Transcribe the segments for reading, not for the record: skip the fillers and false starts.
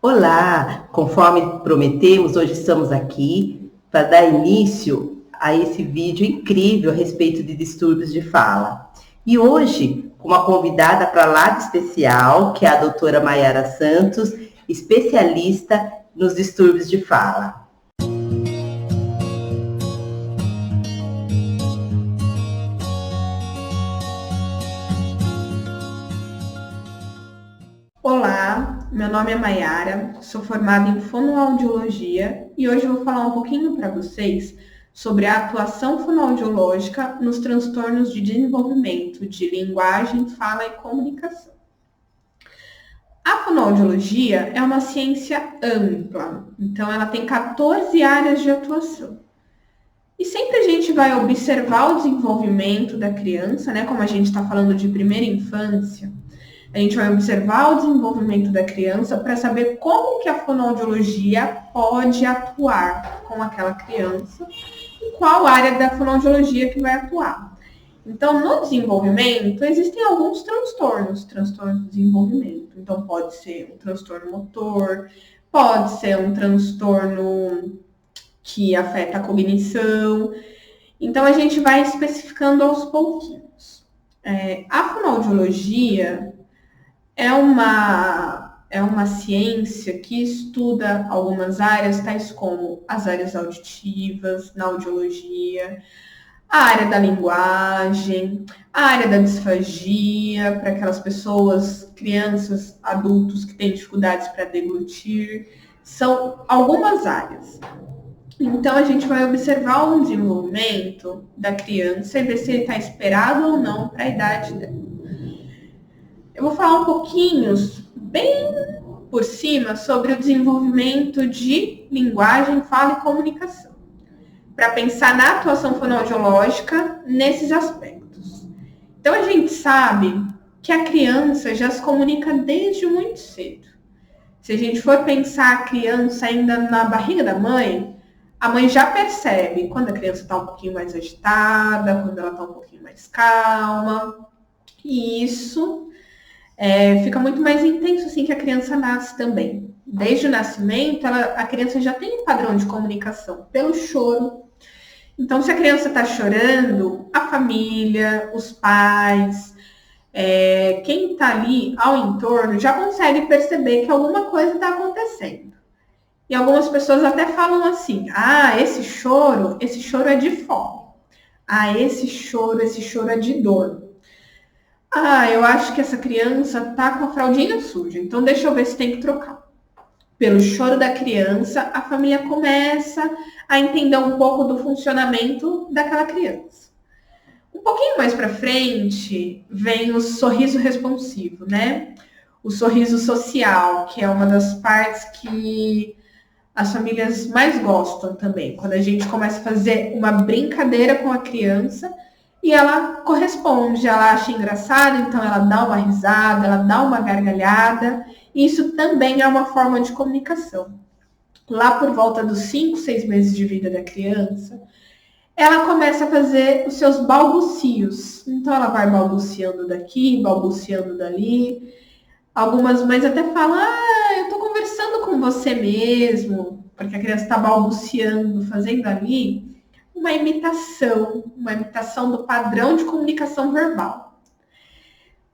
Olá, conforme prometemos, hoje estamos aqui para dar início a esse vídeo incrível a respeito de distúrbios de fala. E hoje, com uma convidada para lá de especial, que é a doutora Maiara Santos, especialista nos distúrbios de fala. Olá, meu nome é Maiara, sou formada em fonoaudiologia e hoje eu vou falar um pouquinho para vocês sobre a atuação fonoaudiológica nos transtornos de desenvolvimento de linguagem, fala e comunicação. A fonoaudiologia é uma ciência ampla, então ela tem 14 áreas de atuação. E sempre a gente vai observar o desenvolvimento da criança, né? Como a gente está falando de primeira infância, a gente vai observar o desenvolvimento da criança para saber como que a fonoaudiologia pode atuar com aquela criança e qual área da fonoaudiologia que vai atuar. Então, no desenvolvimento, existem alguns transtornos do desenvolvimento. Então, pode ser um transtorno motor, pode ser um transtorno que afeta a cognição. Então, a gente vai especificando aos pouquinhos. A fonoaudiologia é uma ciência que estuda algumas áreas, tais como as áreas auditivas, na audiologia, a área da linguagem, a área da disfagia, para aquelas pessoas, crianças, adultos que têm dificuldades para deglutir. São algumas áreas. Então, a gente vai observar o desenvolvimento da criança e ver se ele está esperado ou não para a idade dela. Eu vou falar um pouquinho, bem por cima, sobre o desenvolvimento de linguagem, fala e comunicação, para pensar na atuação fonoaudiológica nesses aspectos. Então, a gente sabe que a criança já se comunica desde muito cedo. Se a gente for pensar a criança ainda na barriga da mãe, a mãe já percebe quando a criança está um pouquinho mais agitada, quando ela está um pouquinho mais calma. E isso fica muito mais intenso assim que a criança nasce também. Desde o nascimento, a criança já tem um padrão de comunicação pelo choro. Então, se a criança está chorando, a família, os pais, quem está ali ao entorno já consegue perceber que alguma coisa está acontecendo. E algumas pessoas até falam assim: esse choro é de fome. Esse choro é de dor. Eu acho que essa criança tá com a fraldinha suja, então deixa eu ver se tem que trocar. Pelo choro da criança, a família começa a entender um pouco do funcionamento daquela criança. Um pouquinho mais para frente, vem o sorriso responsivo, né? O sorriso social, que é uma das partes que as famílias mais gostam também. Quando a gente começa a fazer uma brincadeira com a criança e ela corresponde, ela acha engraçado, então ela dá uma risada, ela dá uma gargalhada. Isso também é uma forma de comunicação. Lá por volta dos 5, 6 meses de vida da criança, ela começa a fazer os seus balbucios. Então ela vai balbuciando daqui, balbuciando dali. Algumas mães até falam: eu tô conversando com você mesmo, porque a criança está balbuciando, fazendo ali uma imitação do padrão de comunicação verbal.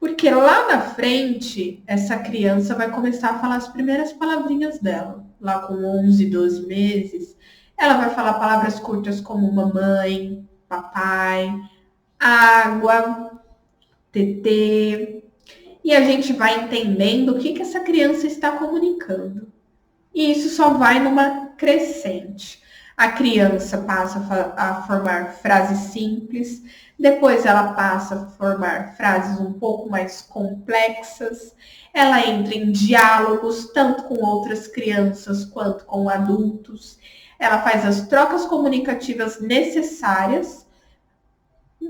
Porque lá na frente, essa criança vai começar a falar as primeiras palavrinhas dela. Lá com 11, 12 meses, ela vai falar palavras curtas como mamãe, papai, água, tetê. E a gente vai entendendo o que essa criança está comunicando. E isso só vai numa crescente. A criança passa a formar frases simples, depois ela passa a formar frases um pouco mais complexas, ela entra em diálogos, tanto com outras crianças quanto com adultos, ela faz as trocas comunicativas necessárias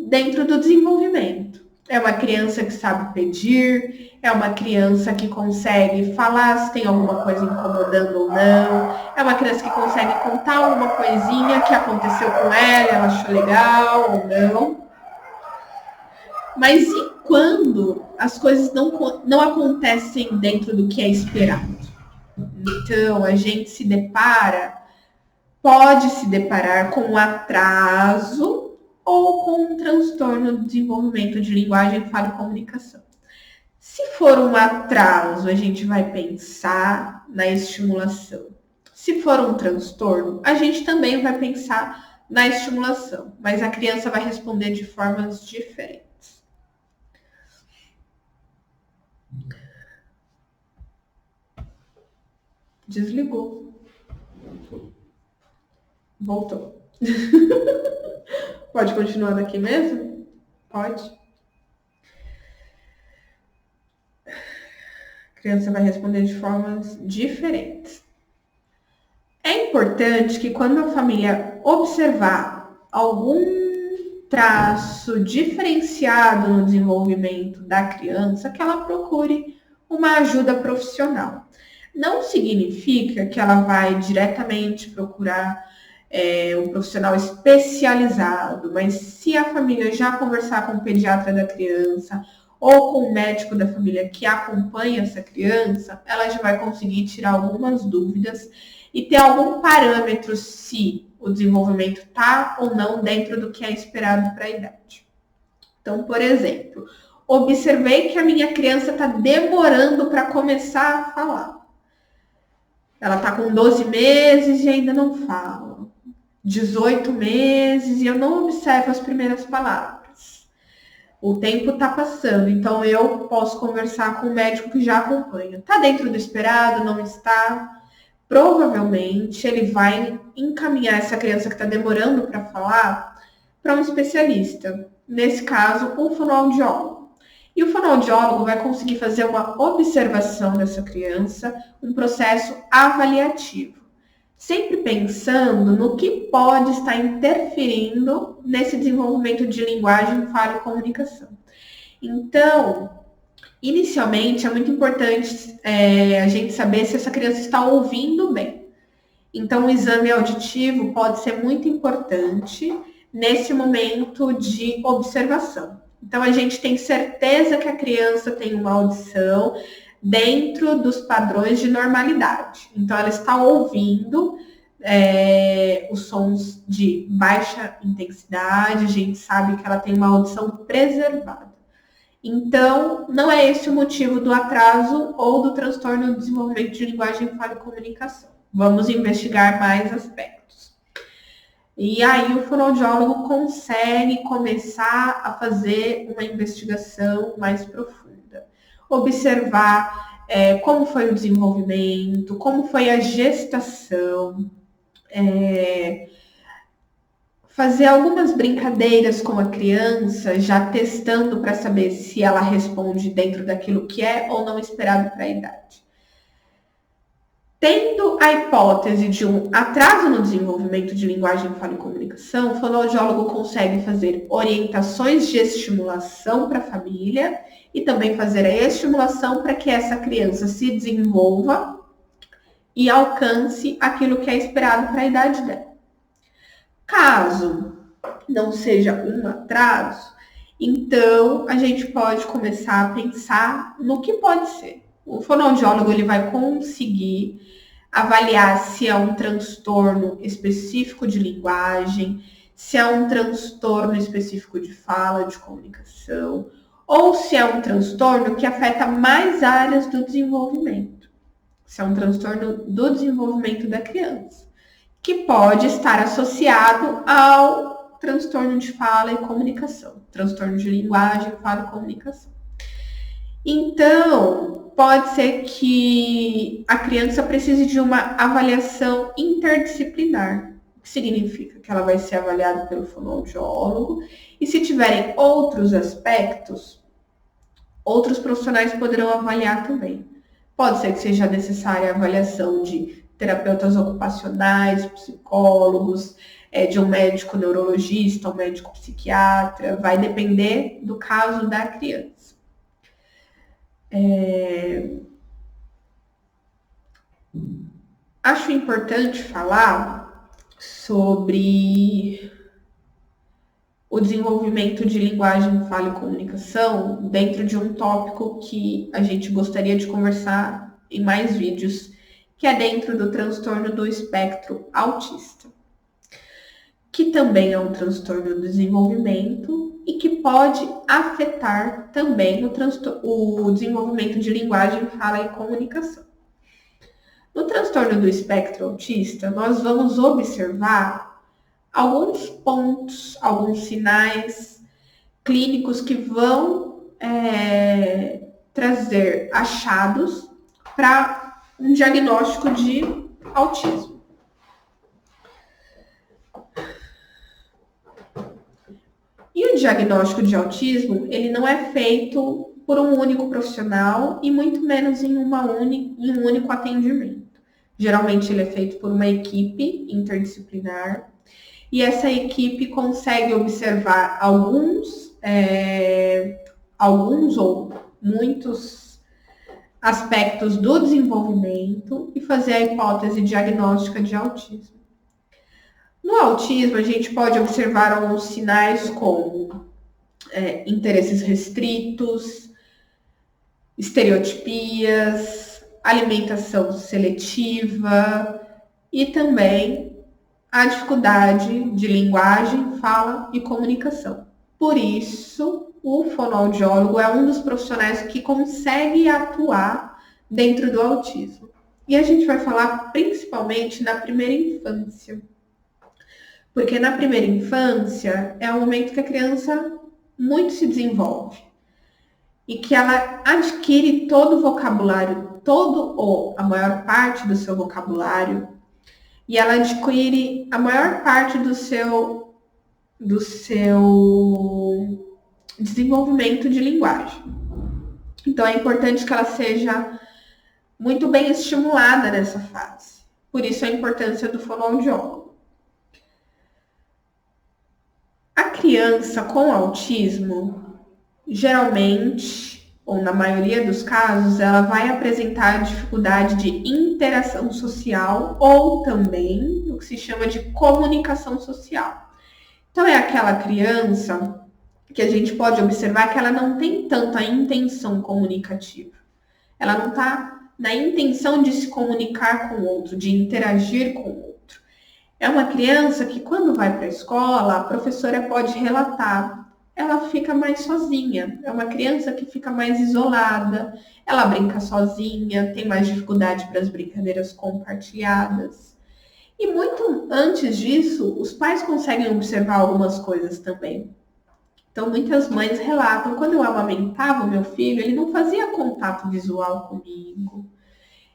dentro do desenvolvimento. É uma criança que sabe pedir, é uma criança que consegue falar se tem alguma coisa incomodando ou não, é uma criança que consegue contar alguma coisinha que aconteceu com ela achou legal ou não. Mas e quando as coisas não acontecem dentro do que é esperado? Então, a gente pode se deparar com um atraso ou com um transtorno do desenvolvimento de linguagem, fala e comunicação. Se for um atraso, a gente vai pensar na estimulação. Se for um transtorno, a gente também vai pensar na estimulação, mas a criança vai responder de formas diferentes. Desligou. Voltou. Pode continuar daqui mesmo? Pode. A criança vai responder de formas diferentes. É importante que quando a família observar algum traço diferenciado no desenvolvimento da criança, que ela procure uma ajuda profissional. Não significa que ela vai diretamente procurar um profissional especializado, mas se a família já conversar com o pediatra da criança ou com o médico da família que acompanha essa criança, ela já vai conseguir tirar algumas dúvidas e ter algum parâmetro se o desenvolvimento está ou não dentro do que é esperado para a idade. Então, por exemplo, observei que a minha criança está demorando para começar a falar. Ela está com 12 meses e ainda não fala. 18 meses e eu não observo as primeiras palavras. O tempo está passando, então eu posso conversar com o médico que já acompanha. Está dentro do esperado? Não está? Provavelmente ele vai encaminhar essa criança que está demorando para falar para um especialista. Nesse caso, um fonoaudiólogo. E o fonoaudiólogo vai conseguir fazer uma observação dessa criança, um processo avaliativo. Sempre pensando no que pode estar interferindo nesse desenvolvimento de linguagem, fala e comunicação. Então, inicialmente, é muito importante a gente saber se essa criança está ouvindo bem. Então, o exame auditivo pode ser muito importante nesse momento de observação. Então, a gente tem certeza que a criança tem uma audição dentro dos padrões de normalidade. Então, ela está ouvindo os sons de baixa intensidade, a gente sabe que ela tem uma audição preservada. Então, não é esse o motivo do atraso ou do transtorno do desenvolvimento de linguagem, fala e comunicação. Vamos investigar mais aspectos. E aí, o fonoaudiólogo consegue começar a fazer uma investigação mais profunda. Observar como foi o desenvolvimento, como foi a gestação, fazer algumas brincadeiras com a criança, já testando para saber se ela responde dentro daquilo que é ou não esperado para a idade. Tendo a hipótese de um atraso no desenvolvimento de linguagem, fala e comunicação, o fonoaudiólogo consegue fazer orientações de estimulação para a família e também fazer a estimulação para que essa criança se desenvolva e alcance aquilo que é esperado para a idade dela. Caso não seja um atraso, então a gente pode começar a pensar no que pode ser. O fonoaudiólogo ele vai conseguir avaliar se é um transtorno específico de linguagem, se é um transtorno específico de fala, de comunicação, ou se é um transtorno que afeta mais áreas do desenvolvimento. Se é um transtorno do desenvolvimento da criança, que pode estar associado ao transtorno de fala e comunicação, transtorno de linguagem, fala e comunicação. Então, pode ser que a criança precise de uma avaliação interdisciplinar, o que significa que ela vai ser avaliada pelo fonoaudiólogo, e se tiverem outros aspectos, outros profissionais poderão avaliar também. Pode ser que seja necessária a avaliação de terapeutas ocupacionais, psicólogos, de um médico neurologista, um médico psiquiatra, vai depender do caso da criança. Acho importante falar sobre o desenvolvimento de linguagem, fala e comunicação dentro de um tópico que a gente gostaria de conversar em mais vídeos, que é dentro do transtorno do espectro autista, que também é um transtorno do desenvolvimento e que pode afetar também o desenvolvimento de linguagem, fala e comunicação. No transtorno do espectro autista, nós vamos observar alguns pontos, alguns sinais clínicos que vão trazer achados para um diagnóstico de autismo. E o diagnóstico de autismo, ele não é feito por um único profissional e muito menos em um único atendimento. Geralmente ele é feito por uma equipe interdisciplinar e essa equipe consegue observar alguns ou muitos aspectos do desenvolvimento e fazer a hipótese diagnóstica de autismo. No autismo, a gente pode observar alguns sinais como interesses restritos, estereotipias, alimentação seletiva e também a dificuldade de linguagem, fala e comunicação. Por isso, o fonoaudiólogo é um dos profissionais que consegue atuar dentro do autismo. E a gente vai falar principalmente na primeira infância. Porque na primeira infância é o momento que a criança muito se desenvolve e que ela adquire todo o vocabulário, a maior parte do seu vocabulário, e ela adquire a maior parte do seu desenvolvimento de linguagem. Então é importante que ela seja muito bem estimulada nessa fase. Por isso a importância do fonoaudiólogo. A criança com autismo, geralmente, ou na maioria dos casos, ela vai apresentar dificuldade de interação social ou também o que se chama de comunicação social. Então, é aquela criança que a gente pode observar que ela não tem tanta intenção comunicativa. Ela não está na intenção de se comunicar com o outro, de interagir com o outro. É uma criança que, quando vai para a escola, a professora pode relatar, ela fica mais sozinha. É uma criança que fica mais isolada, ela brinca sozinha, tem mais dificuldade para as brincadeiras compartilhadas. E muito antes disso, os pais conseguem observar algumas coisas também. Então, muitas mães relatam, quando eu amamentava o meu filho, ele não fazia contato visual comigo.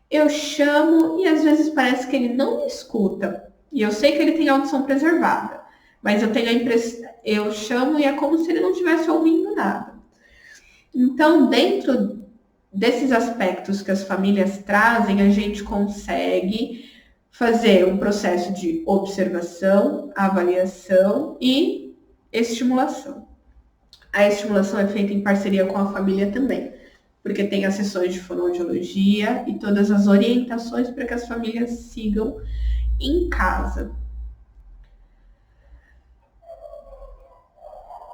Eu chamo e às vezes parece que ele não me escuta. E eu sei que ele tem audição preservada, mas eu tenho a impressão, eu chamo e é como se ele não estivesse ouvindo nada. Então, dentro desses aspectos que as famílias trazem, a gente consegue fazer um processo de observação, avaliação e estimulação. A estimulação é feita em parceria com a família também, porque tem as sessões de fonoaudiologia e todas as orientações para que as famílias sigam em casa.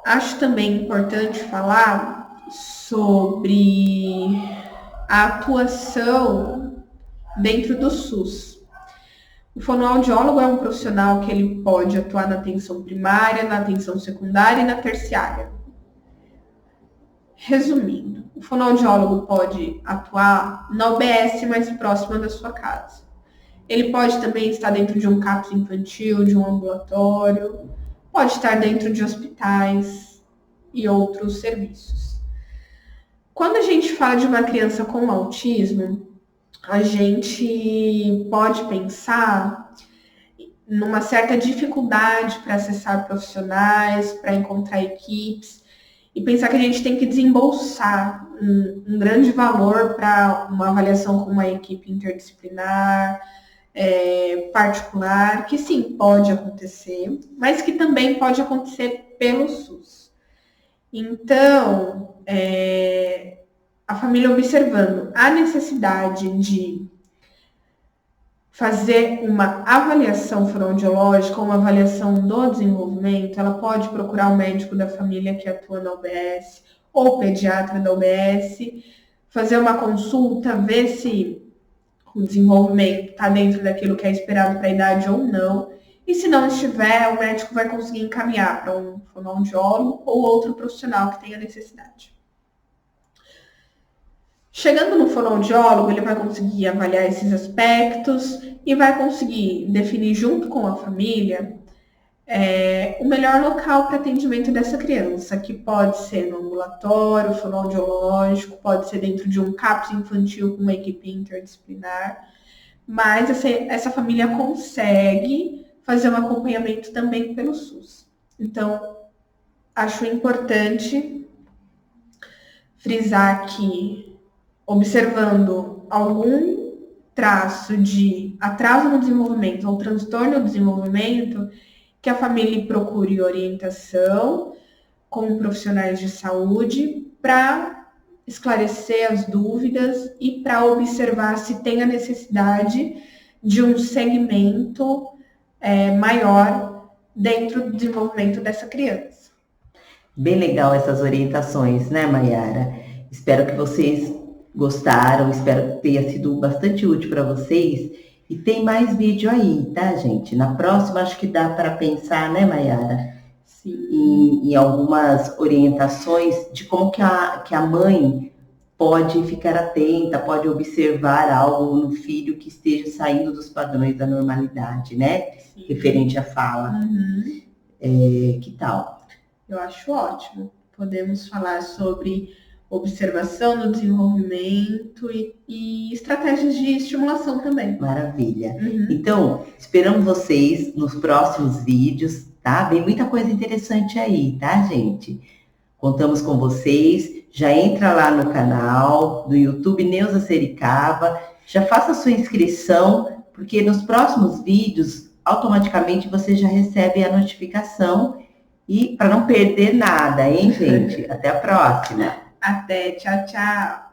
Acho também importante falar sobre a atuação dentro do SUS. O fonoaudiólogo é um profissional que ele pode atuar na atenção primária, na atenção secundária e na terciária. Resumindo, o fonoaudiólogo pode atuar na UBS mais próxima da sua casa. Ele pode também estar dentro de um CAPS infantil, de um ambulatório, pode estar dentro de hospitais e outros serviços. Quando a gente fala de uma criança com autismo, a gente pode pensar numa certa dificuldade para acessar profissionais, para encontrar equipes, e pensar que a gente tem que desembolsar um grande valor para uma avaliação com uma equipe interdisciplinar, particular, que sim, pode acontecer, mas que também pode acontecer pelo SUS. Então, a família observando a necessidade de fazer uma avaliação fonoaudiológica, uma avaliação do desenvolvimento, ela pode procurar o médico da família que atua na UBS, ou o pediatra da UBS, fazer uma consulta, ver se o desenvolvimento está dentro daquilo que é esperado para a idade ou não. E se não estiver, o médico vai conseguir encaminhar para um fonoaudiólogo ou outro profissional que tenha necessidade. Chegando no fonoaudiólogo, ele vai conseguir avaliar esses aspectos e vai conseguir definir junto com a família o melhor local para atendimento dessa criança, que pode ser no ambulatório, fonoaudiológico, pode ser dentro de um CAPS infantil com uma equipe interdisciplinar, mas essa família consegue fazer um acompanhamento também pelo SUS. Então, acho importante frisar que, observando algum traço de atraso no desenvolvimento ou transtorno do desenvolvimento, que a família procure orientação com profissionais de saúde para esclarecer as dúvidas e para observar se tem a necessidade de um segmento maior dentro do desenvolvimento dessa criança. Bem legal essas orientações, né, Mayara? Espero que vocês gostaram, espero que tenha sido bastante útil para vocês. E tem mais vídeo aí, tá, gente? Na próxima, acho que dá para pensar, né, Mayara? Sim. Em algumas orientações de como que a mãe pode ficar atenta, pode observar algo no filho que esteja saindo dos padrões da normalidade, né? Sim. Referente à fala. Uhum. Que tal? Eu acho ótimo. Podemos falar sobre observação no desenvolvimento e estratégias de estimulação também. Maravilha. Uhum. Então, esperamos vocês nos próximos vídeos, tá? Vem muita coisa interessante aí, tá, gente? Contamos com vocês. Já entra lá no canal do YouTube Neuza Sericava, já faça sua inscrição, porque nos próximos vídeos, automaticamente você já recebe a notificação e para não perder nada, hein, gente? Até a próxima. Até, tchau, tchau.